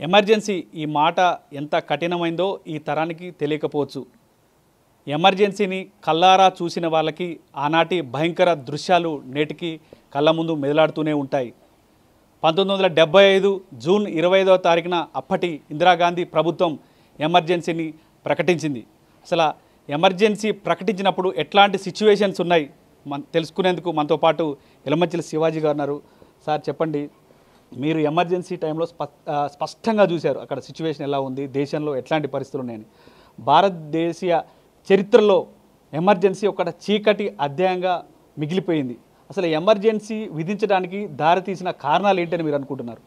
Emergency ఈ మాట ఎంత కఠినమైందో ఈ తరానికి తెలియకపోవచ్చు. ఎమర్జెన్సీని కళ్ళారా చూసిన వాళ్ళకి ఆనాటి భయంకర దృశ్యాలు నేటికి కళ్ళ ముందు మెదలాడుతూనే ఉంటాయి. 1975 జూన్ 25వ తారీఖున అప్పటి ఇందిరాగాంధీ ప్రభుత్వం ఎమర్జెన్సీని ప్రకటించింది. అసలు ఎమర్జెన్సీ ప్రకటించినప్పుడు ఎట్లాంటి సిచ్యువేషన్స్ ఉన్నాయి తెలుసుకునేందుకు మనతో పాటు ఎలమంచిలి శివాజీ గారు ఉన్నారు. సార్ చెప్పండి, మీరు ఎమర్జెన్సీ టైంలో స్పష్టంగా చూశారు అక్కడ సిచ్యువేషన్ ఎలా ఉంది, దేశంలో ఎట్లాంటి పరిస్థితులు ఉన్నాయని. భారతదేశీయ చరిత్రలో ఎమర్జెన్సీ ఒక చీకటి అధ్యాయంగా మిగిలిపోయింది. అసలు ఎమర్జెన్సీ విధించడానికి దారితీసిన కారణాలు ఏంటని మీరు అనుకుంటున్నారు?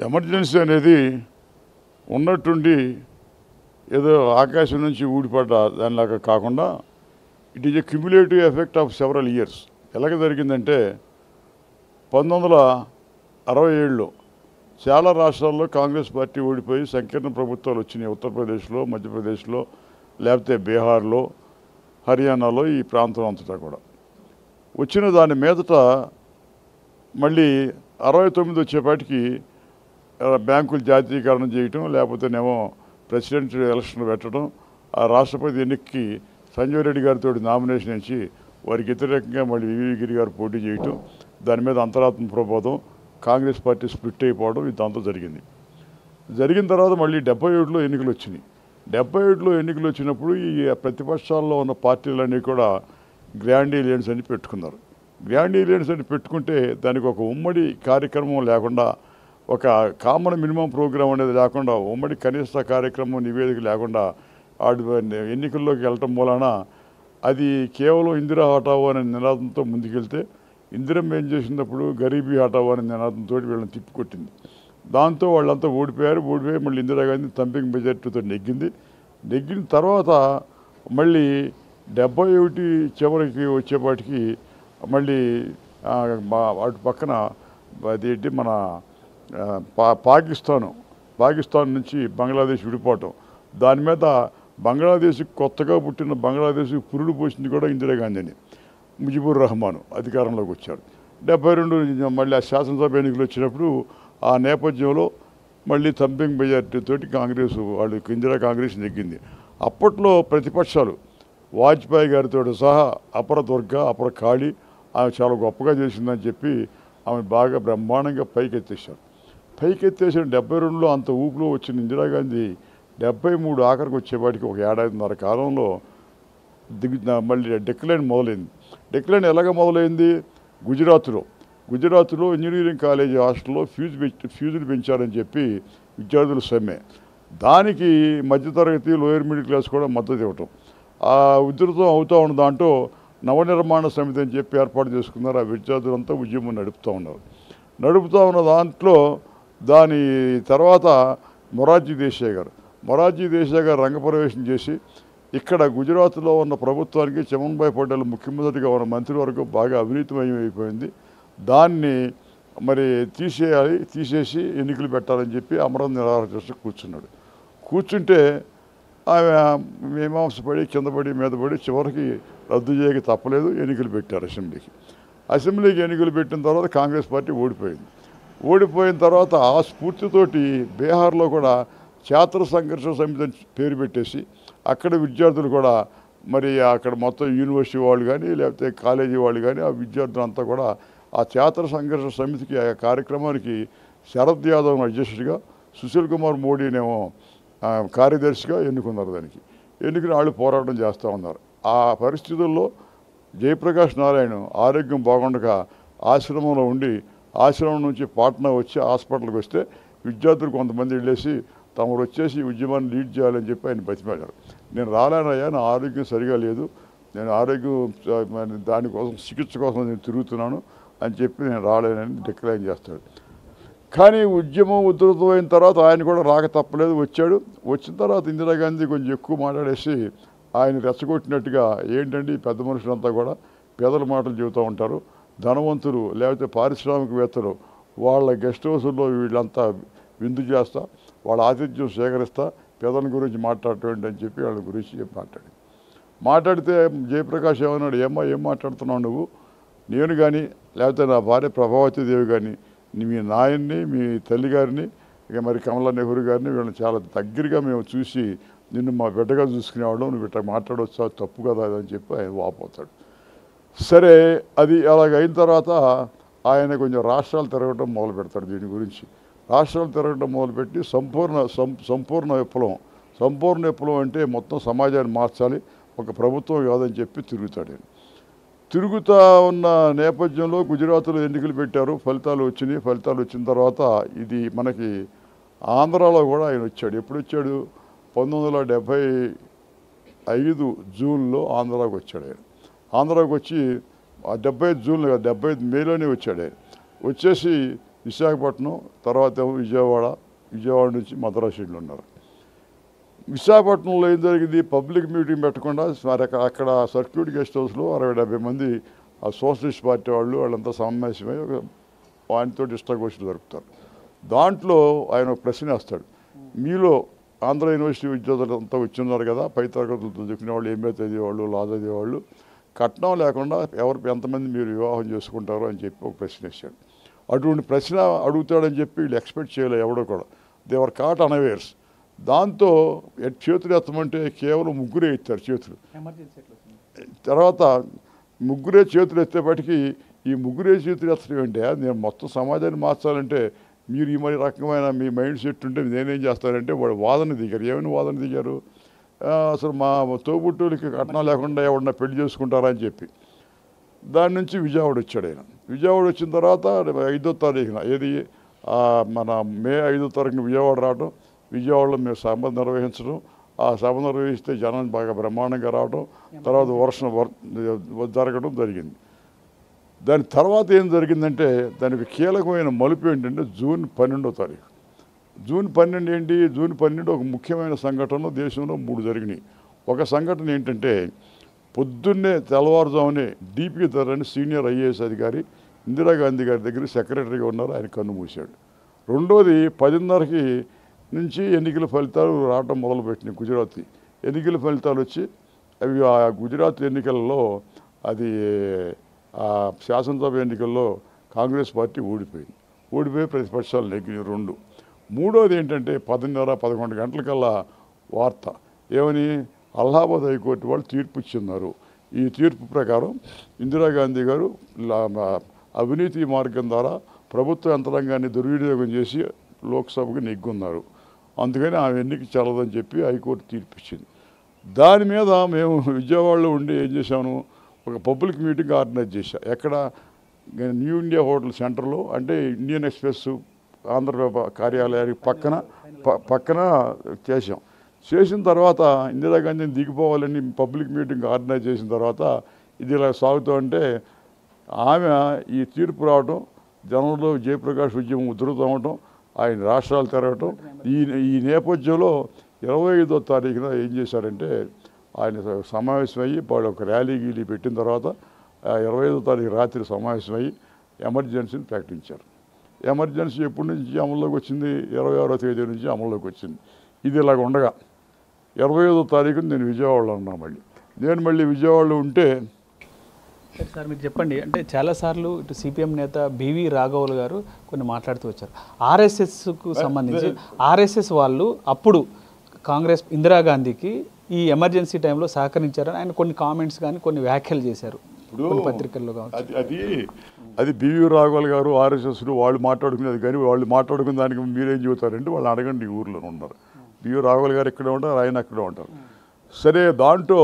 ఎమర్జెన్సీ అనేది ఉన్నట్టుండి ఏదో ఆకాశం నుంచి ఊడిపడ్డ దానిలాగా కాకుండా it is a cumulative effect of several years. ఎలాగ జరిగిందంటే 1967లో చాలా రాష్ట్రాల్లో కాంగ్రెస్ పార్టీ ఓడిపోయి సంకీర్ణ ప్రభుత్వాలు వచ్చినాయి. ఉత్తరప్రదేశ్లో, మధ్యప్రదేశ్లో, లేకపోతే బీహార్లో, హర్యానాలో, ఈ ప్రాంతం అంతటా కూడా వచ్చిన దాని మీదట మళ్ళీ 69 వచ్చేపాటికి బ్యాంకులు జాతీయకరణ చేయటం, లేకపోతేనేమో ప్రెసిడెంట్ ఎలక్షన్ పెట్టడం, ఆ రాష్ట్రపతి ఎన్నికకి సంజయ్ రెడ్డి గారితో నామినేషన్ ఇచ్చి వారికి వ్యతిరేకంగా మళ్ళీ వివి గిరి గారు పోటీ చేయటం, దాని మీద అంతరాత్మ ప్రబోధం, కాంగ్రెస్ పార్టీ స్ప్లిట్ అయిపోవడం, ఇదంతా జరిగింది. జరిగిన తర్వాత మళ్ళీ 77లో ఎన్నికలు వచ్చినాయి. 77లో ఎన్నికలు వచ్చినప్పుడు ఈ ప్రతిపక్షాల్లో ఉన్న పార్టీలన్నీ కూడా గ్రాండ్ ఎలియన్స్ అని పెట్టుకున్నారు. గ్రాండ్ ఎలియన్స్ అని పెట్టుకుంటే దానికి ఒక ఉమ్మడి కార్యక్రమం లేకుండా, ఒక కామన్ మినిమం ప్రోగ్రాం అనేది లేకుండా, ఉమ్మడి కనీస కార్యక్రమం నివేదిక లేకుండా ఎన్నికల్లోకి వెళ్ళటం మూలాన అది కేవలం ఇందిరా హటావో అనే నినాదంతో ముందుకెళ్తే, ఇందిరమ్మ ఏం చేసినప్పుడు గరీబీ హటావో అనే నినాదంతో వీళ్ళని తిప్పికొట్టింది. దాంతో వాళ్ళంతా ఓడిపోయి మళ్ళీ ఇందిరాగాంధీ తంపింగ్ మెజార్టీతో నెగ్గిన తర్వాత మళ్ళీ 71 చివరికి వచ్చేపాటికి మళ్ళీ అటు పక్కన అదేంటి మన పాకిస్తాన్ నుంచి బంగ్లాదేశ్ విడిపోవటం, దాని మీద బంగ్లాదేశ్కి కొత్తగా పుట్టిన బంగ్లాదేశ్కి పురుడు పోసింది కూడా ఇందిరాగాంధీని. ముజిబుర్ రెహమాన్ అధికారంలోకి వచ్చారు. 72 మళ్ళీ ఆ శాసనసభ ఎన్నికలు వచ్చినప్పుడు ఆ నేపథ్యంలో మళ్ళీ తంపింగ్ మెజార్టీతోటి కాంగ్రెస్ వాళ్ళు ఇందిరా కాంగ్రెస్ నెగ్గింది. అప్పట్లో ప్రతిపక్షాలు వాజ్పేయి గారితో సహా అపర దుర్గ, అపర కాళీ ఆమె చాలా గొప్పగా చేసిందని చెప్పి ఆమె బాగా బ్రహ్మాండంగా పైకెత్తేశారు. 72లో అంత ఊపులో వచ్చిన ఇందిరాగాంధీ 73 ఆఖరికి వచ్చేవాడికి ఒక ఏడాదిన్నర కాలంలో మళ్ళీ డిక్లైన్ మొదలైంది. డిక్లైన్ ఎలాగ మొదలైంది? గుజరాత్లో ఇంజనీరింగ్ కాలేజీ హాస్టల్లో ఫీజులు పెంచారని చెప్పి విద్యార్థుల సమ్మె, దానికి మధ్యతరగతి లోయర్ మిడిల్ క్లాస్ కూడా మద్దతు ఇవ్వటం, ఆ ఉధృతం అవుతూ ఉన్న దాంట్లో నవనిర్మాణ సమితి అని చెప్పి ఏర్పాటు చేసుకున్నారు. ఆ విద్యార్థులంతా ఉద్యమం నడుపుతూ ఉన్న దాంట్లో దాని తర్వాత మొరార్జీ దేశాయ్ గారు రంగప్రవేశం చేసి ఇక్కడ గుజరాత్లో ఉన్న ప్రభుత్వానికి చమన్భాయ్ పటేల్ ముఖ్యమంత్రిగా ఉన్న మంత్రివర్గం బాగా అవినీతిమయమైపోయింది, దాన్ని మరి తీసేసి ఎన్నికలు పెట్టాలని చెప్పి అమరనాథ్ నిరాహార దీక్ష కూర్చుంటే ఆమె మీమాంసపడి కిందపడి మీదపడి చివరికి రద్దు చేయక తప్పలేదు, ఎన్నికలు పెట్టారు. అసెంబ్లీకి ఎన్నికలు పెట్టిన తర్వాత కాంగ్రెస్ పార్టీ ఓడిపోయిన తర్వాత ఆ స్ఫూర్తితోటి బీహార్లో కూడా ఛాత్ర సంఘర్ష సమితి అని పేరు పెట్టేసి అక్కడ విద్యార్థులు కూడా మరి అక్కడ మొత్తం యూనివర్సిటీ వాళ్ళు కానీ లేకపోతే కాలేజీ వాళ్ళు కానీ ఆ విద్యార్థులంతా కూడా ఆ ఛాత్ర సంఘర్ష సమితికి ఆ కార్యక్రమానికి శరద్ యాదవ్ అధ్యక్షుడిగా, సుశీల్ కుమార్ మోడీనేమో కార్యదర్శిగా ఎన్నుకున్నారు. దానికి ఎన్నుకుని వాళ్ళు పోరాటం చేస్తూ ఉన్నారు. ఆ పరిస్థితుల్లో జయప్రకాష్ నారాయణ ఆరోగ్యం బాగుండక ఆశ్రమంలో ఉండి, ఆశ్రమం నుంచి పాట్నా వచ్చి హాస్పిటల్కి వస్తే విద్యార్థులు కొంతమంది వెళ్ళేసి తమరు వచ్చేసి ఉద్యమాన్ని లీడ్ చేయాలని చెప్పి ఆయన బతిమాడారు. నేను రాలేనయ్యా, నా ఆరోగ్యం సరిగా లేదు, నేను దానికోసం చికిత్స కోసం నేను తిరుగుతున్నాను అని చెప్పి నేను రాలేనని డిక్లైన్ చేస్తాడు. కానీ ఉద్యమం ఉధృతమైన తర్వాత ఆయన కూడా రాక తప్పలేదు, వచ్చాడు. వచ్చిన తర్వాత ఇందిరాగాంధీ కొంచెం ఎక్కువ మాట్లాడేసి ఆయన రెచ్చగొట్టినట్టుగా ఏంటంటే పెద్ద మనుషులంతా కూడా పేదల మాటలు చెబుతూ ఉంటారు, ధనవంతులు లేకపోతే పారిశ్రామికవేత్తలు వాళ్ళ గెస్ట్ హౌస్లో వీళ్ళంతా విందు చేస్తా, వాళ్ళ ఆతిథ్యం సేకరిస్తా, పేదల గురించి మాట్లాడటం అని చెప్పి వాళ్ళ గురించి మాట్లాడితే జయప్రకాష్ ఏమన్నాడు, ఏం మాట్లాడుతున్నావు నువ్వు? నేను కానీ లేకపోతే నా భార్య ప్రభావతి దేవి కానీ మీ నాయన్ని, మీ తల్లిగారిని ఇక మరి కమలా నెహ్రూ గారిని వీళ్ళని చాలా దగ్గరగా మేము చూసి నిన్ను మా బిడ్డగా చూసుకునేవాళ్ళం, నువ్వు ఇట్లా మాట్లాడవచ్చా, తప్పు కదా అని చెప్పి ఆయన వాపోతాడు. సరే అది అలాగ అయిన తర్వాత ఆయన కొంచెం రాష్ట్రాలు తిరగటం మొదలు పెడతాడు. దీని గురించి రాష్ట్రాలు తిరగటం మొదలుపెట్టి సంపూర్ణ విప్లవం. సంపూర్ణ విప్లవం అంటే మొత్తం సమాజాన్ని మార్చాలి, ఒక ప్రభుత్వం కాదని చెప్పి తిరుగుతాడు. ఆయన తిరుగుతూ ఉన్న నేపథ్యంలో గుజరాత్లో ఎన్నికలు పెట్టారు, ఫలితాలు వచ్చినాయి. ఫలితాలు వచ్చిన తర్వాత ఇది మనకి ఆంధ్రాలో కూడా ఆయన వచ్చాడు. ఎప్పుడు వచ్చాడు? 1975 జూన్లో ఆంధ్రాకి వచ్చాడు ఆయన. ఆంధ్రాకి వచ్చి 75 జూన్లో కాదు, 75 మేలోనే వచ్చాడు ఆయన. వచ్చేసి విశాఖపట్నం, తర్వాత విజయవాడ నుంచి మద్రాసులో ఉన్నారు. విశాఖపట్నంలో ఏం జరిగింది? పబ్లిక్ మీటింగ్ పెట్టకుండా అక్కడ సర్క్యూట్ గెస్ట్ హౌస్లో 60-70 మంది ఆ సోషలిస్ట్ పార్టీ వాళ్ళంతా సమావేశమై ఆయనతో ఇష్టాగోష్ఠులు జరుపుతారు. దాంట్లో ఆయన ఒక ప్రశ్న వేస్తాడు. మీలో ఆంధ్ర యూనివర్సిటీ విద్యార్థులు అంతా వచ్చిన్నారు కదా, పై తరగతులు చదువుకునేవాళ్ళు, ఎంఏ చదివేవాళ్ళు, లా చదివేవాళ్ళు, కట్నం లేకుండా ఎంతమంది మీరు వివాహం చేసుకుంటారు అని చెప్పి ఒక ప్రశ్న వేశాడు. అటువంటి ప్రశ్న అడుగుతాడని చెప్పి వీళ్ళు ఎక్స్పెక్ట్ చేయలేదు ఎవడో కూడా. దేవర్ కాట్ అన్అవేర్స్. దాంతో చేతులు ఎత్తమంటే కేవలం ముగ్గురే ఎత్తారు చేతులు. తర్వాత ముగ్గురే చేతులు ఎత్తేపటికి ఈ ముగ్గురే చేతులు ఎత్తడం అంటే నేను మొత్తం సమాజాన్ని మార్చాలంటే మీరు ఈ మరి రకమైన మీ మైండ్ సెట్ ఉంటే నేనేం చేస్తానంటే వాడు వాదన దిగారు. ఏమైనా వాదన దిగారు? అసలు మా తోబుట్టులకి కట్నం లేకుండా ఎవరన్నా పెళ్లి చేసుకుంటారా అని చెప్పి. దాని నుంచి విజయవాడ వచ్చాడు ఆయన. విజయవాడ వచ్చిన తర్వాత 5వ తారీఖున మన మే 5వ తారీఖున విజయవాడ రావడం, విజయవాడలో మేము సభ నిర్వహించడం, ఆ సభ నిర్వహిస్తే జనం బాగా బ్రహ్మాండంగా రావడం, తర్వాత వర్షం జరగడం జరిగింది. దాని తర్వాత ఏం జరిగిందంటే దానికి కీలకమైన మలుపు ఏంటంటే జూన్ 12వ తారీఖు. జూన్ 12 ఏంటి? జూన్ 12 ఒక ముఖ్యమైన సంఘటనలు దేశంలో 3 జరిగినాయి. ఒక సంఘటన ఏంటంటే పొద్దున్నే తెల్లవారుజామునే డిపి ధర్ అని సీనియర్ ఐఏఎస్ అధికారి ఇందిరాగాంధీ గారి దగ్గర సెక్రటరీగా ఉన్నారు, ఆయన కన్ను మూశాడు. రెండోది 10:30 నుంచి ఎన్నికల ఫలితాలు రావడం మొదలుపెట్టినాయి. గుజరాత్ ఎన్నికల ఫలితాలు వచ్చి అవి ఆ గుజరాత్ ఎన్నికల్లో అది శాసనసభ ఎన్నికల్లో కాంగ్రెస్ పార్టీ ఓడిపోయి ప్రతిపక్షాలు నెగ్గినాయి 2. మూడోది ఏంటంటే 10:30-11 గంటలకల్లా వార్త ఏమని? అలహాబాద్ హైకోర్టు వాళ్ళు తీర్పు ఇచ్చిన్నారు. ఈ తీర్పు ప్రకారం ఇందిరాగాంధీ గారు అవినీతి మార్గం ద్వారా ప్రభుత్వ యంత్రాంగాన్ని దుర్వినియోగం చేసి లోక్సభకు నెగ్గున్నారు, అందుకని ఆ ఎన్నిక చెల్లదని చెప్పి హైకోర్టు తీర్పు ఇచ్చింది. దాని మీద మేము విజయవాడలో ఉండి ఏం చేశాను, ఒక పబ్లిక్ మీటింగ్ ఆర్గనైజ్ చేశా. ఎక్కడ? న్యూ ఇండియా హోటల్ సెంటర్లో, అంటే ఇండియన్ ఎక్స్ప్రెస్ ఆంధ్రప్రభ కార్యాలయానికి పక్కన చేసాం. చేసిన తర్వాత ఇందిరాగాంధీని దిగిపోవాలని పబ్లిక్ మీటింగ్ ఆర్గనైజ్ చేసిన తర్వాత ఇది ఇలా సాగుతూ ఉంటే ఆమె ఈ తీర్పు రావటం, జనంలో జయప్రకాష్ ఉద్యమం ఉధృతం అవటం, ఆయన రాష్ట్రాలు తిరగటం, ఈ నేపథ్యంలో 25వ తారీఖున ఏం చేశారంటే ఆయన సమావేశమయ్యి వాళ్ళు ఒక ర్యాలీ గీలీ పెట్టిన తర్వాత 25వ తారీఖు రాత్రి సమావేశమయ్యి ఎమర్జెన్సీని ప్రకటించారు. ఎమర్జెన్సీ ఎప్పటి నుంచి అమల్లోకి వచ్చింది? 26వ తేదీ నుంచి అమల్లోకి వచ్చింది. ఇది ఇలాగ ఉండగా 25వ తారీఖున నేను విజయవాడలో ఉన్నా. నేను మళ్ళీ విజయవాడలో ఉంటే సార్ మీరు చెప్పండి, అంటే చాలాసార్లు ఇటు సిపిఎం నేత బివి రాఘవులు గారు కొన్ని మాట్లాడుతూ వచ్చారు. ఆర్ఎస్ఎస్కు సంబంధించి ఆర్ఎస్ఎస్ వాళ్ళు అప్పుడు కాంగ్రెస్ ఇందిరాగాంధీకి ఈ ఎమర్జెన్సీ టైంలో సహకరించారని ఆయన కొన్ని కామెంట్స్ కానీ కొన్ని వ్యాఖ్యలు చేశారు కొన్ని పత్రికల్లో కావచ్చు. అది బివి రాఘవులు గారు ఆర్ఎస్ఎస్లు వాళ్ళు మాట్లాడుకునేది, కానీ వాళ్ళు మాట్లాడుకున్న దానికి మీరేం చెబుతారంటే వాళ్ళు అడగండి, ఊర్లో ఉన్నారు. బివి రాఘవులు గారు ఇక్కడే ఉంటారు, ఆయన అక్కడే ఉంటారు. సరే, దాంట్లో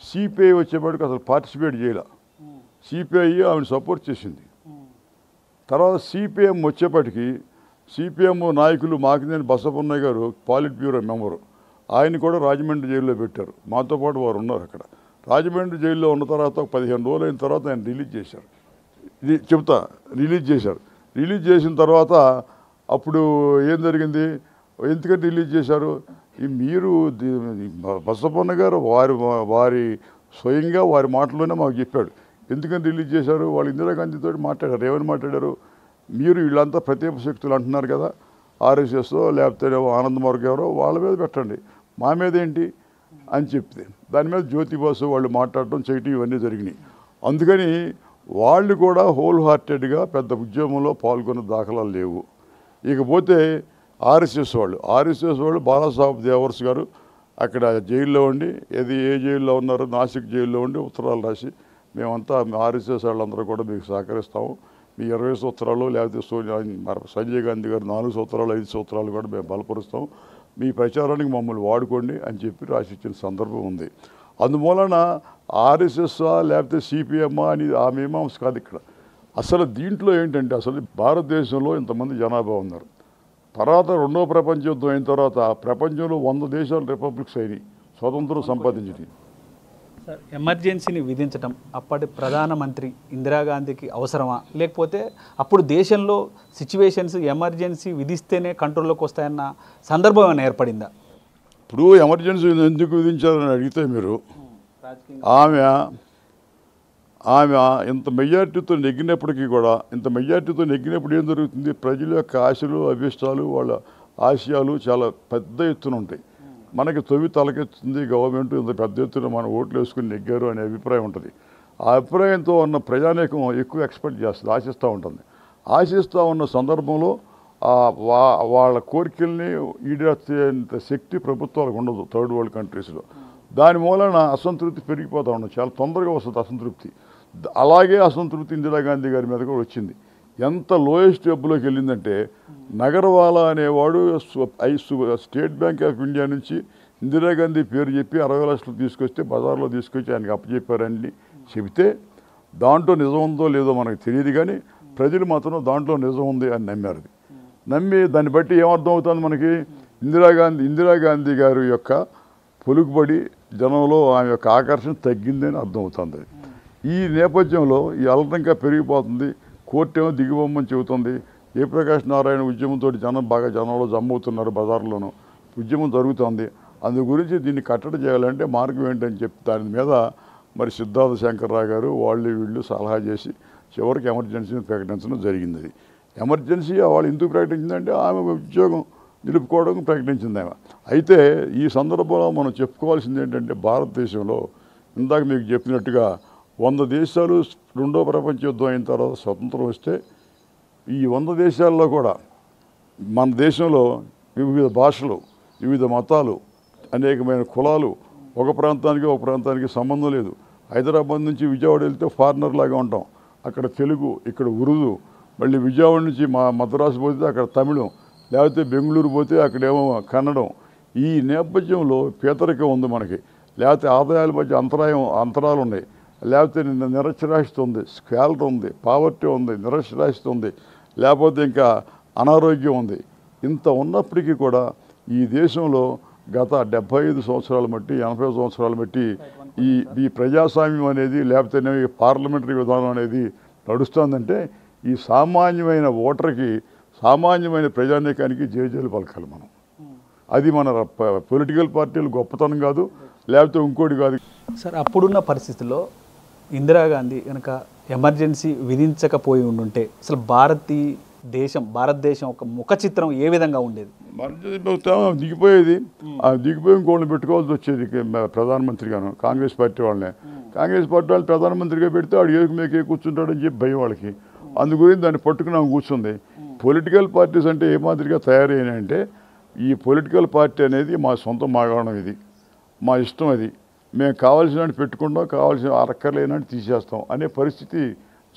సిపిఐ వచ్చేప్పటికి అసలు పార్టిసిపేట్ చేయాల. సిపిఐ ఆమెను సపోర్ట్ చేసింది. తర్వాత సిపిఎం వచ్చేప్పటికి సిపిఎం నాయకులు మాకినేని బసవన్నయ్య గారు పాలిట్ బ్యూరో మెంబరు, ఆయన కూడా రాజమండ్రి జైల్లో పెట్టారు. మాతో పాటు వారు ఉన్నారు అక్కడ. రాజమండ్రి జైల్లో ఉన్న తర్వాత 15 రోజులు అయిన తర్వాత ఆయన రిలీజ్ చేశారు. రిలీజ్ చేసిన తర్వాత అప్పుడు ఏం జరిగింది? ఎందుకంటే రిలీజ్ చేశారు? మీరు బసవన్న గారు వారి స్వయంగా వారి మాటల్లోనే మాకు చెప్పాడు. ఎందుకని రిలీజ్ చేశారు? వాళ్ళు ఇందిరాగాంధీతో మాట్లాడారు. ఏమని మాట్లాడారు? మీరు వీళ్ళంతా ప్రత్యేక శక్తులు అంటున్నారు కదా, ఆర్ఎస్ఎస్ లేకపోతే ఆనంద్ మార్గ్ ఎవరో వాళ్ళ మీద పెట్టండి, మా మీద ఏంటి అని చెప్తే దాని మీద జ్యోతిబాసు వాళ్ళు మాట్లాడటం చేయటం ఇవన్నీ జరిగినాయి. అందుకని వాళ్ళు కూడా హోల్ హార్టెడ్గా పెద్ద ఉద్యమంలో పాల్గొన్న దాఖలాలు లేవు. ఇకపోతే ఆర్ఎస్ఎస్ వాళ్ళు బాలాసాహెబ్ దేవర్స్ గారు అక్కడ జైల్లో ఉండి ఏ జైల్లో ఉన్నారో నాసిక్ జైల్లో ఉండి ఉత్తరాలు రాసి మేమంతా ఆర్ఎస్ఎస్ వాళ్ళందరూ కూడా మీకు సహకరిస్తాము, మీ 20 సూత్రాలు లేకపోతే సంజయ్ గాంధీ గారు 4 సూత్రాలు 5 సూత్రాలు కూడా మేము బలపరుస్తాం, మీ ప్రచారానికి మమ్మల్ని వాడుకోండి అని చెప్పి రాసిచ్చిన సందర్భం ఉంది. అందువలన ఆర్ఎస్ఎస్ లేకపోతే సిపిఎం అని ఆ మీమాంస కాదు ఇక్కడ. అసలు దీంట్లో ఏంటంటే అసలు భారతదేశంలో ఇంతమంది జనాభా ఉన్నారు. తర్వాత రెండో ప్రపంచ యుద్ధం అయిన తర్వాత ప్రపంచంలో 100 దేశాలు రిపబ్లిక్స్ అయినాయి, స్వతంత్రం సంపాదించినాయి. సార్, ఎమర్జెన్సీని విధించడం అప్పటి ప్రధానమంత్రి ఇందిరాగాంధీకి అవసరమా, లేకపోతే అప్పుడు దేశంలో సిచ్యువేషన్స్ ఎమర్జెన్సీ విధిస్తేనే కంట్రోల్లోకి వస్తాయన్న సందర్భం ఏమైనా ఏర్పడిందా? ఇప్పుడు ఎమర్జెన్సీ ఎందుకు విధించాలని అడిగితే మీరు ఆమె ఇంత మెజార్టీతో నెగ్గినప్పటికీ కూడా నెగ్గినప్పుడు ఏం జరుగుతుంది, ప్రజల యొక్క ఆశలు అభిష్టాలు వాళ్ళ ఆశయాలు చాలా పెద్ద ఎత్తున ఉంటాయి. మనకి తలకెత్తుంది గవర్నమెంట్ ఇంత పెద్ద ఎత్తున మన ఓట్లు వేసుకుని నెగ్గారు అనే అభిప్రాయం ఉంటుంది. ఆ అభిప్రాయంతో ఉన్న ప్రజానీకం ఎక్కువ ఎక్స్పెక్ట్ చేస్తుంది, ఆశిస్తూ ఉన్న సందర్భంలో వాళ్ళ కోరికల్ని ఈడేంత శక్తి ప్రభుత్వాలకు ఉండదు థర్డ్ వరల్డ్ కంట్రీస్లో. దాని మూలన అసంతృప్తి పెరిగిపోతూ ఉండదు, చాలా తొందరగా వస్తుంది అసంతృప్తి. అలాగే అసంతృప్తి ఇందిరాగాంధీ గారి మీద కూడా వచ్చింది. ఎంత లోయెస్ట్ వెబ్లోకి వెళ్ళిందంటే నగర్వాలా అనేవాడు స్టేట్ బ్యాంక్ ఆఫ్ ఇండియా నుంచి ఇందిరాగాంధీ పేరు చెప్పి 60 లక్షలు తీసుకొస్తే బజార్లో తీసుకొచ్చి ఆయనకి అప్పచెప్పారని చెబితే దాంట్లో నిజం ఉందో లేదో మనకు తెలియదు, కానీ ప్రజలు మాత్రం దాంట్లో నిజం ఉంది అని నమ్మారు. నమ్మి దాన్ని బట్టి ఏమర్థం అవుతుంది మనకి, ఇందిరాగాంధీ గారి యొక్క పొలుకుబడి జనంలో ఆమె యొక్క ఆకర్షణ తగ్గిందని అర్థమవుతుంది. ఈ నేపథ్యంలో ఈ అలటంగా పెరిగిపోతుంది. కోర్టు ఏమో దిగిపోమని చెబుతుంది. జయప్రకాష్ నారాయణ ఉద్యమంతో జనంలో జమ్మవుతున్నారు, బజార్లోనూ ఉద్యమం జరుగుతుంది. అందు గురించి దీన్ని కట్టడి చేయాలంటే మార్గం ఏంటని చెప్పి దాని మీద మరి సిద్ధార్థ శంకర్రావు గారు వీళ్ళు సలహా చేసి చివరికి ఎమర్జెన్సీని ప్రకటించడం జరిగింది. ఎమర్జెన్సీ వాళ్ళు ఎందుకు ప్రకటించిందంటే ఆమె ఉద్యోగం నిలుపుకోవడం ప్రకటించింది ఆమె. అయితే ఈ సందర్భంలో మనం చెప్పుకోవాల్సింది ఏంటంటే భారతదేశంలో ఇందాక మీకు చెప్పినట్టుగా 100 దేశాలు రెండో ప్రపంచ యుద్ధం అయిన తర్వాత స్వతంత్రం వస్తే ఈ 100 దేశాల్లో కూడా మన దేశంలో వివిధ భాషలు, వివిధ మతాలు, అనేకమైన కులాలు, ఒక ప్రాంతానికి సంబంధం లేదు. హైదరాబాద్ నుంచి విజయవాడ వెళ్తే ఫారినర్ లాగా ఉంటాం, అక్కడ తెలుగు, ఇక్కడ ఉర్దూ, మళ్ళీ విజయవాడ నుంచి మద్రాసు పోతే అక్కడ తమిళం, లేకపోతే బెంగళూరు పోతే అక్కడేమో కన్నడం. ఈ నేపథ్యంలో పేదరికం ఉంది మనకి, లేకపోతే ఆదాయాల మధ్య అంతరాలు ఉన్నాయి, లేకపోతే నిరక్షరాస్యత ఉంది, స్కాలర్ ఉంది, పావర్టీ ఉంది, నిరక్షరాస్యత ఉంది, లేకపోతే ఇంకా అనారోగ్యం ఉంది. ఇంత ఉన్నప్పటికీ కూడా ఈ దేశంలో గత 75 సంవత్సరాల బట్టి 80 సంవత్సరాల బట్టి ఈ ప్రజాస్వామ్యం అనేది లేకపోతే పార్లమెంటరీ విధానం అనేది నడుస్తుందంటే ఈ సామాన్యమైన ఓటర్కి, సామాన్యమైన ప్రజానీకానికి జేజేలు పలకాలి మనం. అది మన పొలిటికల్ పార్టీలు గొప్పతనం కాదు, లేకపోతే ఇంకోటి కాదు. సార్, అప్పుడున్న పరిస్థితుల్లో ఇందిరాగాంధీ కనుక ఎమర్జెన్సీ విధించకపోయి ఉండుంటే అసలు భారతదేశం ఒక ముఖ చిత్రం ఏ విధంగా ఉండేది? దిగిపోయేది. దిగిపోయి ఇంకోళ్ళని పెట్టుకోవాల్సి వచ్చేది ప్రధానమంత్రిగాను. కాంగ్రెస్ పార్టీ వాళ్ళని ప్రధానమంత్రిగా పెడితే వాడు మేకే కూర్చుంటాడని చెప్పి భయం వాళ్ళకి. అందుగురించి దాన్ని పట్టుకుని కూర్చుంది. పొలిటికల్ పార్టీస్ అంటే ఏ మాదిరిగా తయారైనాయంటే ఈ పొలిటికల్ పార్టీ అనేది మా సొంత మాగాణం, ఇది మా ఇష్టం, అది మేము కావాల్సినట్టు పెట్టుకుంటాం, కావాల్సిన అరక్కర్లేనట్టు తీసేస్తాం అనే పరిస్థితి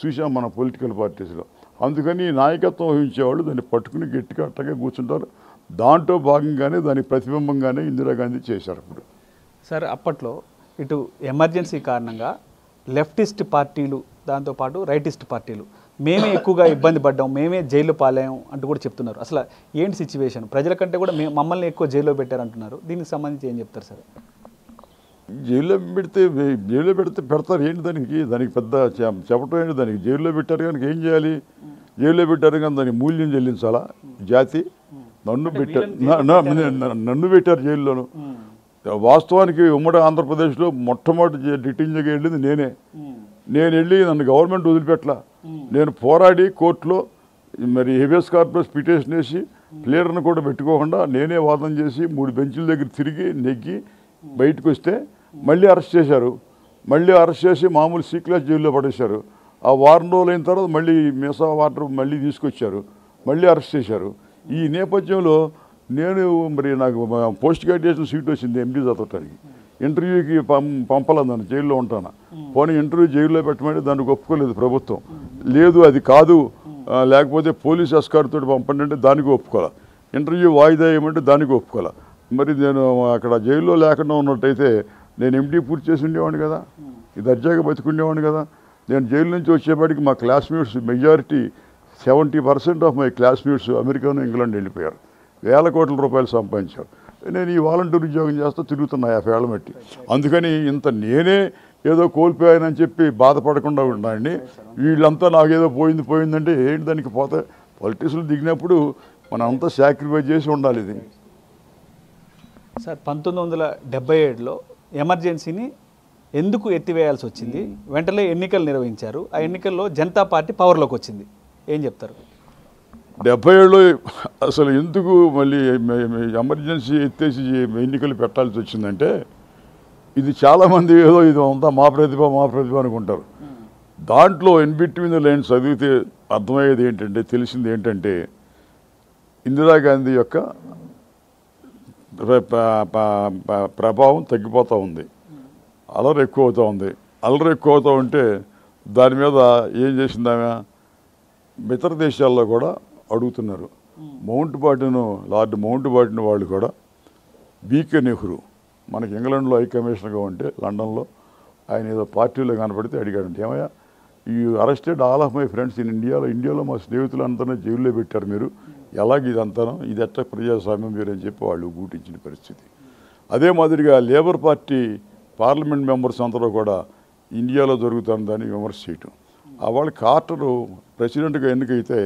చూసాం మన పొలిటికల్ పార్టీస్లో. అందుకని నాయకత్వం వహించేవాళ్ళు దాన్ని పట్టుకుని గట్టిగా అట్టగా కూర్చుంటారు. దాంట్లో భాగంగానే దాని ప్రతిబింబంగానే ఇందిరాగాంధీ చేశారు. అప్పుడు సార్, అప్పట్లో ఇటు ఎమర్జెన్సీ కారణంగా లెఫ్టిస్ట్ పార్టీలు, దాంతోపాటు రైటిస్ట్ పార్టీలు మేమే ఎక్కువగా ఇబ్బంది పడ్డాం, మేమే జైల్లో పాలాం అంటూ కూడా చెప్తున్నారు. అసలు ఏంటి సిచ్యువేషన్? ప్రజల కంటే కూడా మమ్మల్ని ఎక్కువ జైల్లో పెట్టారంటున్నారు. దీనికి సంబంధించి ఏం చెప్తారు సార్? జైల్లో పెడితే పెడతారు ఏంటి, దానికి పెద్ద చెప్పటం ఏంటి? దానికి జైల్లో పెట్టారు కనుక ఏం చేయాలి? జైల్లో పెట్టారు కానీ దానికి మూల్యం చెల్లించాలా? జాతి నన్ను పెట్టారు జైల్లోను. వాస్తవానికి ఉమ్మడి ఆంధ్రప్రదేశ్లో మొట్టమొదటి డిటెన్షన్గా వెళ్ళింది నేను వెళ్ళి నన్ను గవర్నమెంట్ వదిలిపెట్టలా. నేను పోరాడి కోర్టులో మరి హెబియస్ కార్పస్ పిటిషన్ వేసి ప్లేయర్ను కూడా పెట్టుకోకుండా నేనే వాదన చేసి 3 బెంచుల దగ్గర తిరిగి నెగ్గి బయటకు వస్తే మళ్ళీ అరెస్ట్ చేశారు. మళ్ళీ అరెస్ట్ చేసి మామూలు సి క్లాస్ జైల్లో పడేశారు. ఆ వారం రోజులు అయిన తర్వాత మళ్ళీ మీసా వాటర్ మళ్ళీ తీసుకొచ్చారు, మళ్ళీ అరెస్ట్ చేశారు. ఈ నేపథ్యంలో నేను మరి నాకు పోస్ట్ గ్రాడ్యుయేషన్ సీట్ వచ్చింది ఎండి చదవటానికి. ఇంటర్వ్యూకి పంపాలి, నన్ను జైల్లో ఉంటాను. పోనీ ఇంటర్వ్యూ జైల్లో పెట్టమంటే దానికి ఒప్పుకోలేదు ప్రభుత్వం. లేదు అది కాదు, లేకపోతే పోలీస్ ఎస్కార్ట్ తోటి పంపండి అంటే దానికి ఒప్పుకోవాలి. ఇంటర్వ్యూ వాయిదా వేయమంటే దానికి ఒప్పుకోవాలి. మరి నేను అక్కడ జైల్లో లేకుండా ఉన్నట్టయితే నేను ఎండి పూర్తి చేసి ఉండేవాడిని కదా, ఇది దర్జాగా బతుకుండేవాడిని కదా. నేను జైలు నుంచి వచ్చేపాటికి మా classmates majority 70% of my classmates అమెరికాను ఇంగ్లాండ్ వెళ్ళిపోయారు, వేల కోట్ల రూపాయలు సంపాదించారు. నేను ఈ వాలంటీర్ ఉద్యోగం చేస్తూ తిరుగుతున్నా 50 ఏళ్ళ మట్టి. అందుకని ఇంత నేనే ఏదో కోల్పోయానని చెప్పి బాధపడకుండా ఉండండి. వీళ్ళంతా నాకేదో పోయిందంటే ఏంటి దానికి పోతే పొలిటిక్స్లో దిగినప్పుడు మనం అంతా సాక్రిఫైస్ చేసి ఉండాలి. ఇది సార్ 1977లో ఎమర్జెన్సీని ఎందుకు ఎత్తివేయాల్సి వచ్చింది? వెంటనే ఎన్నికలు నిర్వహించారు. ఆ ఎన్నికల్లో జనతా పార్టీ పవర్లోకి వచ్చింది. ఏం చెప్తారు? 77లో అసలు ఎందుకు మళ్ళీ ఎమర్జెన్సీ ఎత్తేసి ఎన్నికలు పెట్టాల్సి వచ్చిందంటే, ఇది చాలామంది ఏదో ఇది అంతా మా ప్రతిభ అనుకుంటారు. దాంట్లో ఇన్ బిట్వీన్ ద లైన్స్ చదివితే అర్థమయ్యేది ఏంటంటే, తెలిసింది ఏంటంటే, ఇందిరాగాంధీ యొక్క ప్రభావం తగ్గిపోతూ ఉంది, అల్లరి ఎక్కువ అవుతూ ఉంది. అల్లరి ఎక్కువ అవుతూ ఉంటే దాని మీద ఏం చేసిందామె, ఇతర దేశాల్లో కూడా అడుగుతున్నారు. లార్డ్ మౌంట్ బాటన్ వాళ్ళు కూడా బీకే నెహ్రూ మనకి ఇంగ్లాండ్లో హై కమిషనర్గా ఉంటే లండన్లో ఆయన ఏదో పార్టీలో కనపడితే అడిగాడంటే, ఏమయ్యా ఈ arrested all of my friends in ఇండియాలో మా స్నేహితులంతా జైల్లో పెట్టారు, మీరు ఎలాగ ఇదంతా ఇది ఎట్ట ప్రజాస్వామ్యం మీరు అని చెప్పి వాళ్ళు గూటించిన పరిస్థితి. అదే మాదిరిగా లేబర్ పార్టీ పార్లమెంట్ మెంబర్స్ అందరూ కూడా ఇండియాలో జరుగుతుందని విమర్శ చేయటం. వాళ్ళు కార్టరు ప్రెసిడెంట్గా ఎన్నికైతే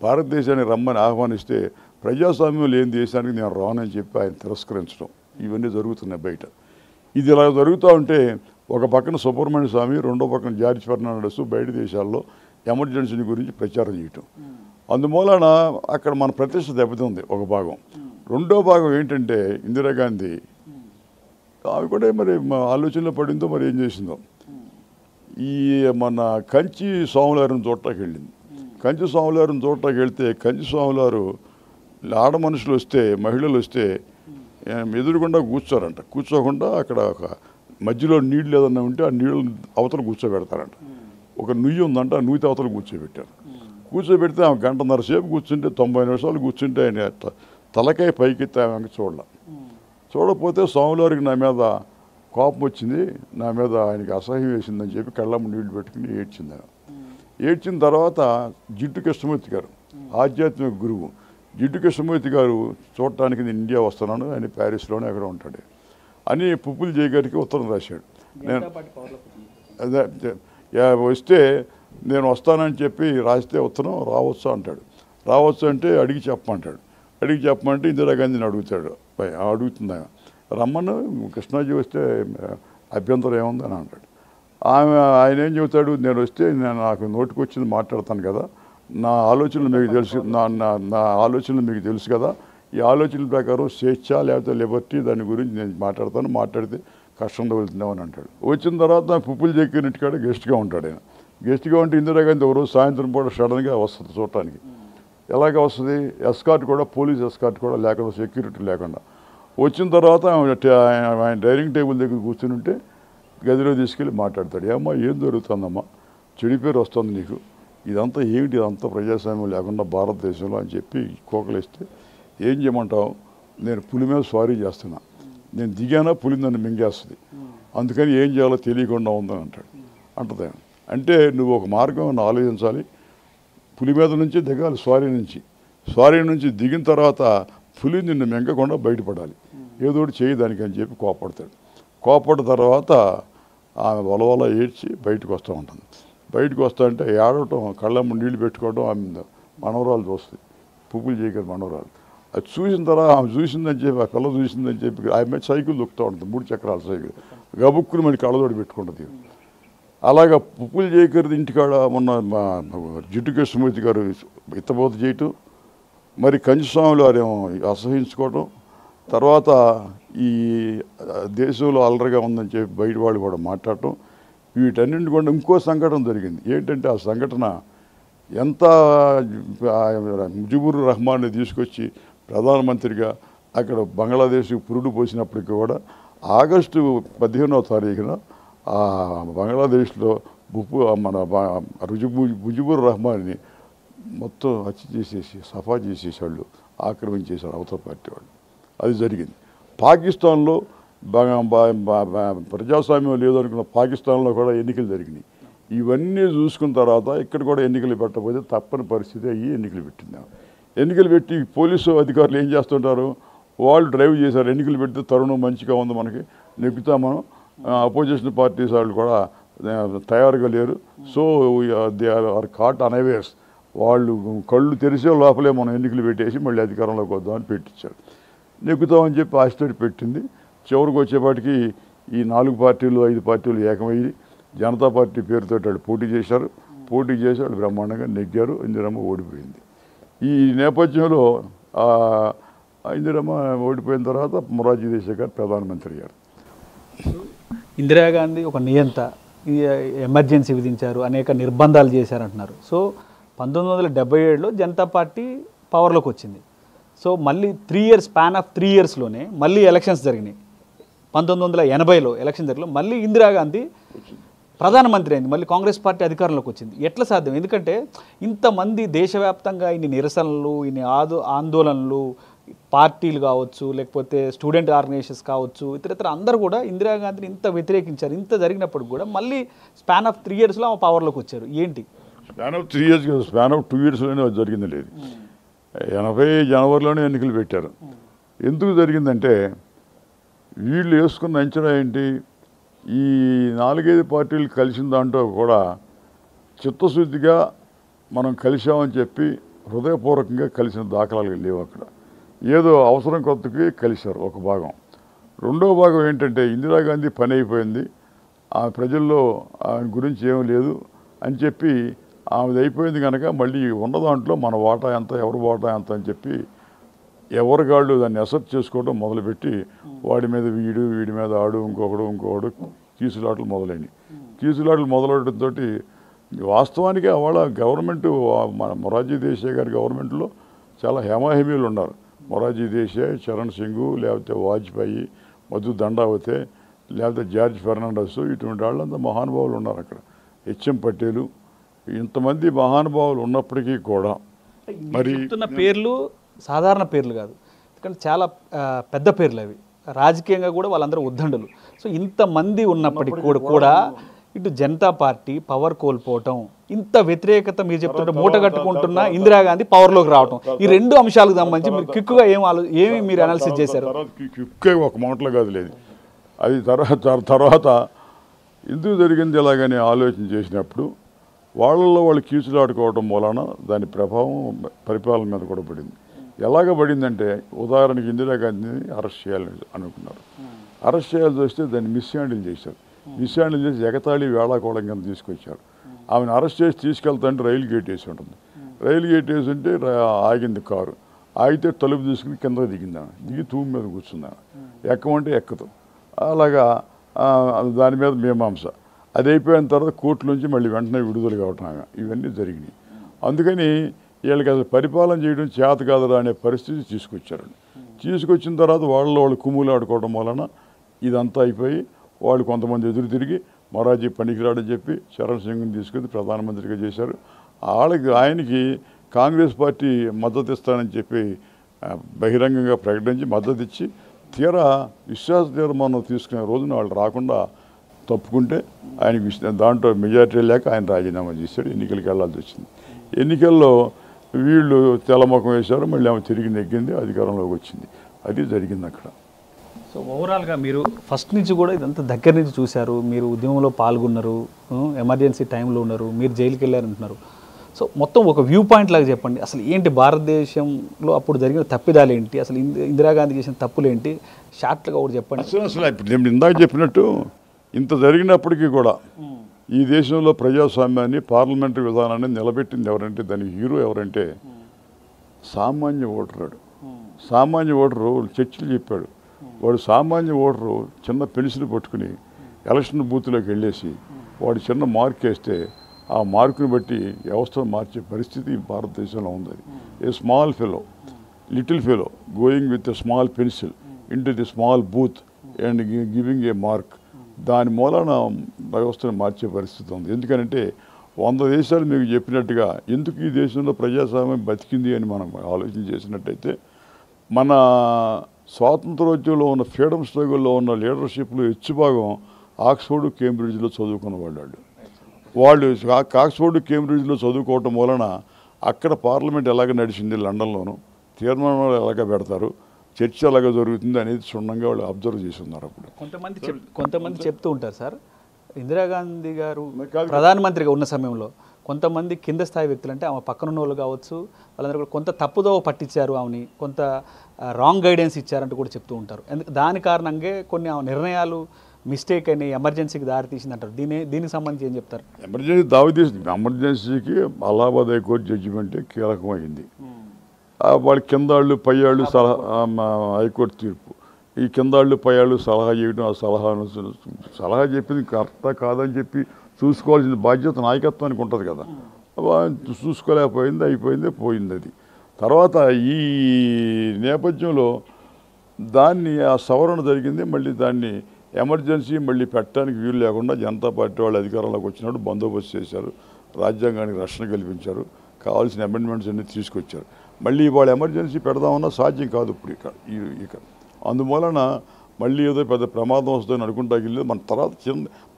భారతదేశాన్ని రమ్మని ఆహ్వానిస్తే ప్రజాస్వామ్యం లేని దేశానికి నేను రానని చెప్పి ఆయన తిరస్కరించడం, ఇవన్నీ జరుగుతున్నాయి బయట. ఇది ఇలా జరుగుతూ ఉంటే ఒక పక్కన సుబ్రహ్మణ్య స్వామి, రెండో పక్కన జార్జ్ ఫెర్నాండెస్ బయట దేశాల్లో ఎమర్జెన్సీ గురించి ప్రచారం చేయటం. అందుమూలన అక్కడ మన ప్రతిష్ట దెబ్బతింది ఒక భాగం. రెండో భాగం ఏంటంటే, ఇందిరాగాంధీ ఆమె కూడా మరి ఆలోచనలో పడిందో మరి ఏం చేసిందో, ఈ మన కంచి స్వాములారిని చూడటానికి వెళ్ళింది. కంచి స్వాములారిని చూడటానికి వెళ్తే కంచి స్వాములారు ఆడ మనుషులు వస్తే, మహిళలు వస్తే ఎదురుకుండా కూర్చోరంట. కూర్చోకుండా అక్కడ ఒక మధ్యలో నీళ్ళు ఏదన్నా ఉంటే ఆ నీళ్ళు అవతల కూర్చోబెడతారంట. ఒక నుయ్యి ఉందంట, ఆ నుయ్యి అవతల కూర్చోబెట్టారు. కూర్చోబెడితే ఆమె 1.5 సేపు కూర్చుంటే, 90 నిమిషాలు కూర్చుంటే ఆయన తలకాయ పైకెత్తి ఆమె చూడకపోతే స్వాములారికి నా మీద కోపం వచ్చింది, నా మీద ఆయనకి అసహ్యం వేసిందని చెప్పి కళ్ళమ్మ నీళ్లు పెట్టుకుని ఏడ్చింది. ఏడ్చిన తర్వాత జిడ్డు కృష్ణమూర్తి గారు, ఆధ్యాత్మిక గురువు జిడ్డు కృష్ణమూర్తి గారు చూడటానికి నేను ఇండియా వస్తున్నాను, ఆయన ప్యారిస్లోనే అక్కడ ఉంటాడు అని పుప్పులు జయ గారికి ఉత్తరం రాశాడు. నేను వస్తే నేను వస్తానని చెప్పి రాస్తే ఉత్తరం రావచ్చు అంటాడు. రావచ్చు అంటే అడిగి చెప్పమంటాడు. అడిగి చెప్పమంటే ఇందిరాగాంధీని అడుగుతుంది రమ్మను, కృష్ణాజీ వస్తే అభ్యంతరం ఏముందని అంటాడు. ఆయన ఏం చెబుతాడు, నేను వస్తే నాకు నోటికి వచ్చింది మాట్లాడతాను కదా, నా ఆలోచనలు మీకు తెలుసు, నా ఆలోచనలు మీకు తెలుసు కదా, ఈ ఆలోచనల ప్రకారం స్వేచ్ఛ లేకపోతే లిబర్టీ దాని గురించి నేను మాట్లాడతాను, మాట్లాడితే కష్టంతో వెళ్తున్నామని అంటాడు. వచ్చిన తర్వాత నాకు పుప్పులు చెక్కినట్టుకాడ గెస్ట్గా ఉంటాడు. ఆయన గెస్ట్గా ఉంటే ఇందిరాగాంధీ ఒకరోజు సాయంత్రం పూట సడన్గా వస్తుంది చూడటానికి. ఎలాగ వస్తుంది, ఎస్కార్ట్ కూడా, పోలీస్ ఎస్కార్ట్ కూడా లేకుండా, సెక్యూరిటీ లేకుండా వచ్చిన తర్వాత ఆయన డైనింగ్ టేబుల్ దగ్గర కూర్చుని ఉంటే గదిలో తీసుకెళ్ళి మాట్లాడతాడు. ఏమ్మా ఏం జరుగుతుందమ్మా, చెడు పేరు వస్తుంది నీకు, ఇదంతా ఏమిటి, ఇదంతా ప్రజాస్వామ్యం లేకుండా భారతదేశంలో అని చెప్పి కోకలేస్తే, ఏం చేయమంటావు, నేను పులి మీద స్వారీ చేస్తున్నా, నేను దిగానా పులి నన్ను మింగేస్తుంది, అందుకని ఏం చేయాలో తెలియకుండా ఉందని అంటది. అంటే నువ్వు ఒక మార్గం ఆలోచించాలి, పులి మీద నుంచి దిగాలి, స్వారీ నుంచి దిగిన తర్వాత పులి నిన్ను మింగకుండా బయటపడాలి, ఏదోటి చేయదానికి అని చెప్పి కోపడ్డ తర్వాత ఆమె వలవల ఏడ్చి బయటకు వస్తూ ఉంటుంది. బయటకు వస్తా అంటే ఏడవటం, కళ్ళమ్మ నీళ్ళు పెట్టుకోవడం, ఆమె మనవరాలు చూస్తుంది, పువ్వులు చేయగల మనవరాలు. అది చూసిన తర్వాత ఆమె చూసిందని చెప్పి, ఆ పిల్ల చూసిందని చెప్పి ఆమె సైకిల్ దొక్కుతూ ఉంటుంది, 3 చక్రాల సైకిల్, గబుక్కుని మన కళ్ళతోటి పెట్టుకుంటుంది. అలాగా పువ్వులు చేయకరిది ఇంటికాడ మొన్న జిడ్డు కృష్ణమూర్తి గారు ఇత్తబోత చేయటం, మరి కంచిస్వాములు వారేమో అసహించుకోవటం, తర్వాత ఈ దేశంలో అల్లరిగా ఉందని చెప్పి బయట వాళ్ళు కూడా మాట్లాడటం, వీటన్నింటి కూడా ఇంకో సంఘటన జరిగింది. ఏంటంటే ఆ సంఘటన ఎంత ముజిబుర్ రహమాన్ని తీసుకొచ్చి ప్రధానమంత్రిగా అక్కడ బంగ్లాదేశ్కి పురుడు పోసినప్పటికీ కూడా ఆగస్టు 15వ తారీఖున బంగ్లాదేశ్లో మన ముజిబుర్ రహమాన్ని మొత్తం హత్య చేసేసి సఫా చేసేసాళ్ళు, ఆక్రమించేశారు అవతల పార్టీ వాళ్ళు. అది జరిగింది. పాకిస్తాన్లో ప్రజాస్వామ్యం లేదనుకున్న పాకిస్తాన్లో కూడా ఎన్నికలు జరిగినాయి. ఇవన్నీ చూసుకున్న తర్వాత ఇక్కడ కూడా ఎన్నికలు పెట్టకపోతే తప్పని పరిస్థితి అయ్యి ఎన్నికలు పెట్టిందాం. ఎన్నికలు పెట్టి పోలీసు అధికారులు ఏం చేస్తుంటారు, వాళ్ళు డ్రైవ్ చేశారు. ఎన్నికలు పెడితే తరుణం మంచిగా ఉంది, మనకి నెగ్గుతా మనం. అపోజిషన్ పార్టీస్ వాళ్ళు కూడా తయారుగా లేరు. So they are caught unawares. వాళ్ళు కళ్ళు తెరిసే లోపలే మనం ఎన్నికలు పెట్టేసి మళ్ళీ అధికారంలోకి వద్దామని పెట్టించారు. నెగ్గుతామని చెప్పి ఆశతోటి పెట్టింది. చివరికి వచ్చేపాటికి ఈ 4 పార్టీలు 5 పార్టీలు ఏకమయ్యి జనతా పార్టీ పేరుతో వాళ్ళు పోటీ చేశారు. పోటీ చేసి వాళ్ళు బ్రహ్మాండంగా నెగ్గారు. ఇందిరమ్మ ఓడిపోయింది. ఈ నేపథ్యంలో ఇందిరమ్మ ఓడిపోయిన తర్వాత మొరార్జీ దేశాయ్ గారు ప్రధానమంత్రి అయ్యారు. ఇందిరాగాంధీ ఒక నియంత, ఎమర్జెన్సీ విధించారు, అనేక నిర్బంధాలు చేశారంటున్నారు. సో 1977లో జనతా పార్టీ పవర్లోకి వచ్చింది. సో మళ్ళీ 3 ఇయర్స్ స్పాన్ ఆఫ్ 3 ఇయర్స్లోనే మళ్ళీ ఎలక్షన్స్ జరిగినాయి. 1980లో ఎలక్షన్ జరిగిన మళ్ళీ ఇందిరాగాంధీ ప్రధానమంత్రి అయింది. మళ్ళీ కాంగ్రెస్ పార్టీ అధికారంలోకి వచ్చింది. ఎట్లా సాధ్యం? ఎందుకంటే ఇంతమంది దేశవ్యాప్తంగా ఇన్ని నిరసనలు, ఇన్ని ఆందోళనలు, పార్టీలు కావచ్చు, లేకపోతే స్టూడెంట్ ఆర్గనైజేషన్స్ కావచ్చు, ఇతర అందరూ కూడా ఇందిరాగాంధీని ఇంత వ్యతిరేకించారు. ఇంత జరిగినప్పుడు కూడా మళ్ళీ స్పాన్ ఆఫ్ 3 ఇయర్స్లో ఆమె పవర్లోకి వచ్చారు. ఏంటి? స్పాన్ ఆఫ్ 3 ఇయర్స్ కాదు, స్పాన్ ఆఫ్ 2 ఇయర్స్లోనే జరిగింది. లేదు, 80 జనవరిలోనే ఎన్నికలు పెట్టారు. ఎందుకు జరిగిందంటే వీళ్ళు వేసుకున్న అంచనా ఏంటి, ఈ 4-5 పార్టీలు కలిసిన దాంట్లో కూడా చిత్తశుద్ధిగా మనం కలిసామని చెప్పి హృదయపూర్వకంగా కలిసిన దాఖలాలు లేవు. అక్కడ ఏదో అవసరం కొత్తకి కలిశారు ఒక భాగం. రెండో భాగం ఏంటంటే ఇందిరాగాంధీ పని అయిపోయింది, ఆ ప్రజల్లో ఆమె గురించి ఏమీ లేదు అని చెప్పి ఆమెది అయిపోయింది కనుక మళ్ళీ ఉన్న దాంట్లో మన వాటా ఎంత, ఎవరి వాటా ఎంత అని చెప్పి ఎవరికాళ్ళు దాన్ని అసెప్ట్ చేసుకోవడం మొదలుపెట్టి వాడి మీద వీడి మీద ఆడు, ఇంకొకడు కీసులాటలు మొదలైనవి. కీసులాటలు మొదలవడంతో వాస్తవానికి వాళ్ళ గవర్నమెంట్, మన మొరార్జీ దేశాయ్ గారి గవర్నమెంట్లో చాలా హేమాహేమీలు ఉన్నారు. మొరార్జీ దేశాయ్, చరణ్ సింగ్, లేకపోతే వాజ్పేయి, మధు దండావతే, లేకపోతే జార్జ్ ఫెర్నాండస్, ఇటువంటి వాళ్ళంతా మహానుభావులు ఉన్నారు అక్కడ. హెచ్ఎం పటేలు, ఇంతమంది మహానుభావులు ఉన్నప్పటికీ కూడా మరి చెప్తున్న పేర్లు సాధారణ పేర్లు కాదు, ఎందుకంటే చాలా పెద్ద పేర్లు అవి. రాజకీయంగా కూడా వాళ్ళందరూ ఉద్దండులు. సో ఇంతమంది ఉన్నప్పటికీ కూడా ఇటు జనతా పార్టీ పవర్ కోల్పోవటం, ఇంత వ్యతిరేకత మీరు చెప్తుంటే మూట కట్టుకుంటున్న ఇందిరాగాంధీ పవర్లోకి రావటం, ఈ 2 అంశాలకు సంబంధించి మీరు క్విక్గా ఏమి మీరు అనాలిసిస్ చేశారు? క్విక్గా ఒక మాటలో కాదు లేదు, అది తర్వాత ఎందుకు జరిగింది ఎలాగని ఆలోచన చేసినప్పుడు వాళ్ళల్లో వాళ్ళు కీచులాడుకోవడం వలన దాని ప్రభావం పరిపాలన మీద కూడా పడింది. ఎలాగ పడిందంటే ఉదాహరణకి ఇందిరాగాంధీని అరెస్ట్ చేయాలని అనుకున్నారు. అరెస్ట్ చేయాల్సి వస్తే దాన్ని మిస్హ్యాండిల్ చేశారు. మిస్హ్యాండిల్ చేసి ఎగతాళి వేళాకోళం కింద తీసుకొచ్చారు. ఆమెను అరెస్ట్ చేసి తీసుకెళ్తాంటే రైలు గేట్ వేసి ఉంటుంది. రైలు గేట్ వేసి ఉంటే ఆగింది కారు. ఆగితే తలుపు తీసుకుని కింద దిగిందాను, దిగి తూము మీద కూర్చుందాను, ఎక్కమంటే ఎక్కదు. అలాగా దాని మీద మీమాంస. అది అయిపోయిన తర్వాత కోర్టు నుంచి మళ్ళీ వెంటనే విడుదల కావటం, ఇవన్నీ జరిగినాయి. అందుకని వీళ్ళకి అసలు పరిపాలన చేయడం చేత కాదురా అనే పరిస్థితి తీసుకొచ్చారండి. తీసుకొచ్చిన తర్వాత వాళ్ళు కుమ్ములు ఆడుకోవడం వలన ఇదంతా అయిపోయి వాళ్ళు కొంతమంది ఎదురు తిరిగి మొరార్జీ పనికిరాడని చెప్పి చరణ్ సింగ్ని తీసుకుని ప్రధానమంత్రిగా చేశారు. ఆయనకి కాంగ్రెస్ పార్టీ మద్దతు ఇస్తానని చెప్పి బహిరంగంగా ప్రకటించి మద్దతు ఇచ్చి తీరా విశ్వాస తీర్మానం తీసుకునే రోజున వాళ్ళు రాకుండా తప్పుకుంటే ఆయనకి దాంట్లో మెజారిటీ లేక ఆయన రాజీనామా చేశాడు. ఎన్నికలకు వెళ్ళాల్సి వచ్చింది. ఎన్నికల్లో వీళ్ళు తెల్లముఖం వేశారు, మళ్ళీ ఆమె తిరిగి నెగ్గింది, అధికారంలోకి వచ్చింది. అది జరిగింది అక్కడ. సో ఓవరాల్గా మీరు ఫస్ట్ నుంచి కూడా ఇదంతా దగ్గర నుంచి చూశారు, మీరు ఉద్యమంలో పాల్గొన్నారు, ఎమర్జెన్సీ టైంలో ఉన్నారు, మీరు జైలుకి వెళ్ళారంటున్నారు. సో మొత్తం ఒక వ్యూ పాయింట్ లాగా చెప్పండి, అసలు ఏంటి భారతదేశంలో అప్పుడు జరిగిన తప్పిదాలు ఏంటి, అసలు ఇందిరాగాంధీ చేసిన తప్పులు ఏంటి, షార్ట్గా ఒకటి చెప్పండి. అసలు ఇప్పుడు నేను ఇందాక చెప్పినట్టు ఇంత జరిగినప్పటికీ కూడా ఈ దేశంలో ప్రజాస్వామ్యాన్ని, పార్లమెంటరీ విధానాన్ని నిలబెట్టింది ఎవరంటే, దానికి హీరో ఎవరంటే సామాన్య ఓటరు. సామాన్య ఓటరు చర్చలు చెప్పాడు. వాడు సామాన్య ఓటరు చిన్న పెన్సిల్ పట్టుకుని ఎలక్షన్ బూత్లోకి వెళ్ళేసి వాడు చిన్న మార్క్ వేస్తే ఆ మార్కుని బట్టి వ్యవస్థను మార్చే పరిస్థితి భారతదేశంలో ఉంది. A small fellow, little fellow going with a small pencil into the small booth and giving a mark, దాని మూలన వ్యవస్థను మార్చే పరిస్థితి ఉంది. ఎందుకంటే 100 దేశాలు మీకు చెప్పినట్టుగా ఎందుకు ఈ దేశంలో ప్రజాస్వామ్యం బతికింది అని మనం ఆలోచన చేసినట్టయితే, మన స్వాతంత్రోద్యమంలో ఉన్న ఫ్రీడమ్ స్ట్రగుల్లో ఉన్న లీడర్షిప్లో భాగం ఆక్స్ఫోర్డ్ కేంబ్రిడ్జ్లో చదువుకున్న వాళ్ళు ఆక్స్ఫోర్డ్ కేంబ్రిడ్జ్లో చదువుకోవటం వలన అక్కడ పార్లమెంట్ ఎలాగ నడిచింది, లండన్లోను తీర్మానాలు ఎలాగ పెడతారు, చర్చ ఎలాగ జరుగుతుంది అనేది క్షుణ్ణంగా వాళ్ళు అబ్జర్వ్ చేసి ఉన్నారు. అప్పుడు కొంతమంది చెప్తూ ఉంటారు సార్, ఇందిరాగాంధీ గారు ప్రధానమంత్రిగా ఉన్న సమయంలో కొంతమంది కింద స్థాయి వ్యక్తులు, అంటే ఆమె పక్కనున్న వాళ్ళు కావచ్చు, వాళ్ళందరూ కూడా కొంత తప్పుదో పట్టించారు, ఆమెని కొంత రాంగ్ గైడెన్స్ ఇచ్చారంటూ కూడా చెప్తూ ఉంటారు. దాని కారణంగా కొన్ని నిర్ణయాలు మిస్టేక్ అని ఎమర్జెన్సీకి దారి తీసిందంటారు. దీనికి సంబంధించి ఏం చెప్తారు? ఎమర్జెన్సీకి అలహాబాద్ హైకోర్టు జడ్జిమెంటే కీలకమైంది. వాళ్ళ కింద వాళ్ళు పై వాళ్ళు హైకోర్టు తీర్పు, ఈ కింద వాళ్ళు పై వాళ్ళు సలహా చేయడం, ఆ సలహా చెప్పింది కరెక్టా కాదని చెప్పి చూసుకోవాల్సిన బాధ్యత నాయకత్వానికి ఉంటుంది కదా. చూసుకోలేకపోయింది, పోయింది అది. తర్వాత ఈ నేపథ్యంలో దాన్ని ఆ సవరణ జరిగింది. మళ్ళీ దాన్ని ఎమర్జెన్సీ మళ్ళీ పెట్టడానికి వీలు లేకుండా జనతా పార్టీ వాళ్ళు అధికారంలోకి వచ్చినప్పుడు బందోబస్తు చేశారు, రాజ్యాంగానికి రక్షణ కల్పించారు, కావాల్సిన అమెండ్మెంట్స్ అన్ని తీసుకొచ్చారు. మళ్ళీ వాళ్ళు ఎమర్జెన్సీ పెడదామన్నా సాధ్యం కాదు ఇప్పుడు ఇక అందువలన మళ్ళీ ఏదో పెద్ద ప్రమాదం వస్తుందని అనుకుంటాకి వెళ్ళి మన తర్వాత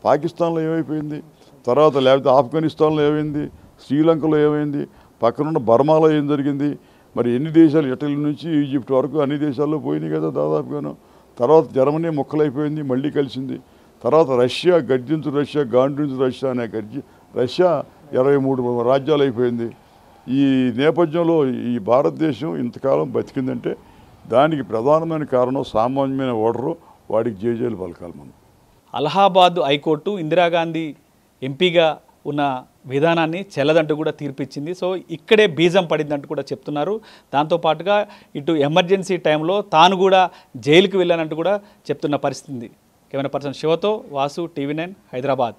పాకిస్తాన్లో ఏమైపోయింది, తర్వాత లేకపోతే ఆఫ్ఘనిస్తాన్లో ఏమైంది, శ్రీలంకలో ఏమైంది, పక్కనున్న బర్మాలో ఏం జరిగింది, మరి ఎన్ని దేశాలు ఇటలీ నుంచి ఈజిప్ట్ వరకు అన్ని దేశాల్లో పోయినాయి కదా దాదాపుగాను. తర్వాత జర్మనీ ముక్కలైపోయింది, మళ్ళీ కలిసింది. తర్వాత రష్యా గర్జించు రష్యా, గాండ్రించు రష్యా అనే రష్యా 23 రాజ్యాలు అయిపోయింది. ఈ నేపథ్యంలో ఈ భారతదేశం ఇంతకాలం బతికిందంటే దానికి ప్రధానమైన కారణం సామాన్యమైన ఓటరు, వాడికి జేజేలు పలకాలి మనం. అలహాబాద్ హైకోర్టు ఇందిరాగాంధీ ఎంపీగా ఉన్న విధానాన్ని చెల్లదంటూ కూడా తీర్పిచ్చింది. సో ఇక్కడే బీజం పడిందంటూ కూడా చెప్తున్నారు. దాంతోపాటుగా ఇటు ఎమర్జెన్సీ టైంలో తాను కూడా జైలుకి వెళ్ళానంటూ కూడా చెప్తున్న పరిస్థితి. కెమెరా పర్సన్ శివతో వాసు, TV9 హైదరాబాద్.